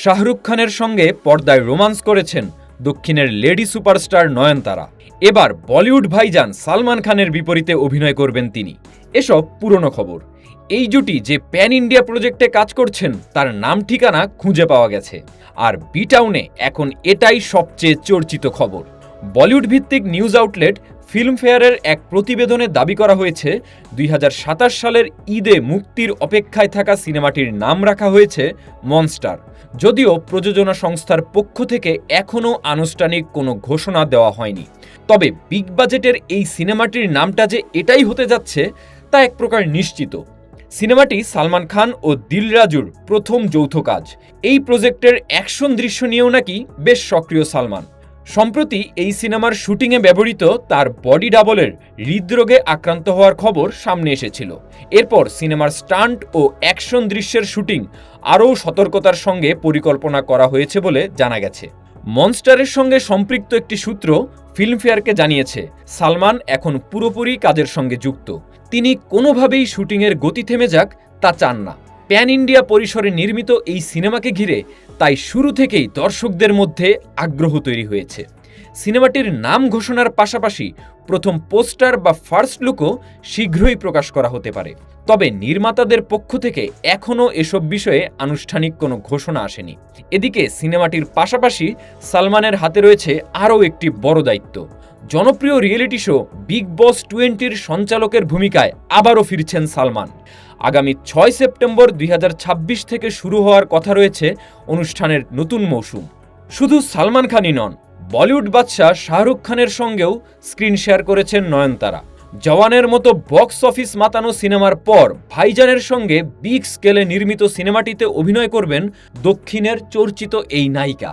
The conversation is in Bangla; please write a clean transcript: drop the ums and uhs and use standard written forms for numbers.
শাহরুখ খানের সঙ্গে পর্দায় রোমান্স করেছেন দক্ষিণের লেডি সুপারস্টার নয়নতারা। এবার বলিউড ভাইজান সালমান খানের বিপরীতে অভিনয় করবেন তিনি। এসব পুরনো খবর। এই জুটি যে প্যান ইন্ডিয়া প্রজেক্টে কাজ করছেন তার নাম ঠিকানা খুঁজে পাওয়া গেছে। আর বি টাউনে এখন এটাই সবচেয়ে চর্চিত খবর। বলিউড ভিত্তিক নিউজ আউটলেট ফিল্মফেয়ারের এক প্রতিবেদনে দাবি করা হয়েছে ২০২৭ সালের ঈদে মুক্তির অপেক্ষায় থাকা সিনেমাটির নাম রাখা হয়েছে মনস্টার। যদিও প্রযোজনা সংস্থার পক্ষ থেকে এখনও আনুষ্ঠানিক কোনো ঘোষণা দেওয়া হয়নি। তবে বিগ বাজেটের এই সিনেমাটির নামটা যে এটাই হতে যাচ্ছে তা এক প্রকার নিশ্চিত। সিনেমাটি সালমান খান ও দিল রাজুর প্রথম যৌথ কাজ। এই প্রজেক্টের অ্যাকশন দৃশ্য নিয়েও নাকি বেশ সক্রিয় সালমান। সম্প্রতি এই সিনেমার শুটিংয়ে ব্যবহৃত তার বডি ডাবলের হৃদরোগে আক্রান্ত হওয়ার খবর সামনে এসেছিল। এরপর সিনেমার স্টান্ট ও অ্যাকশন দৃশ্যের শুটিং আরও সতর্কতার সঙ্গে পরিকল্পনা করা হয়েছে বলে জানা গেছে। মনস্টারের সঙ্গে সম্পৃক্ত একটি সূত্র ফিল্মফেয়ারকে জানিয়েছে সালমান এখন পুরোপুরি কাজের সঙ্গে যুক্ত। তিনি কোনোভাবেই শুটিংয়ের গতি থেমে যাক তা চান না। প্যান ইন্ডিয়া পরিসরে নির্মিত এই সিনেমাকে ঘিরে তাই শুরু থেকেই দর্শকদের মধ্যে আগ্রহ তৈরি হয়েছে। সিনেমাটির নাম ঘোষণার পাশাপাশি প্রথম পোস্টার বা ফার্স্ট লুকও শীঘ্রই প্রকাশ করা হতে পারে। তবে নির্মাতাদের পক্ষ থেকে এখনও এসব বিষয়ে আনুষ্ঠানিক কোনো ঘোষণা আসেনি। এদিকে সিনেমাটির পাশাপাশি সালমানের হাতে রয়েছে আরও একটি বড় দায়িত্ব। জনপ্রিয় রিয়েলিটি শো বিগ বস 20-র সঞ্চালকের ভূমিকায় আবারও ফিরছেন সালমান। আগামী 6 সেপ্টেম্বর 2026 থেকে শুরু হওয়ার কথা রয়েছে অনুষ্ঠানের নতুন মৌসুম। শুধু সালমান খানই নন, বলিউড বাদশা শাহরুখ খানের সঙ্গেও স্ক্রিন শেয়ার করেছেন নয়নতারা। জওয়ানের মতো বক্স অফিস মাতানো সিনেমার পর ভাইজানের সঙ্গে বিগ স্কেলে নির্মিত সিনেমাটিতে অভিনয় করবেন দক্ষিণের চর্চিত এই নায়িকা।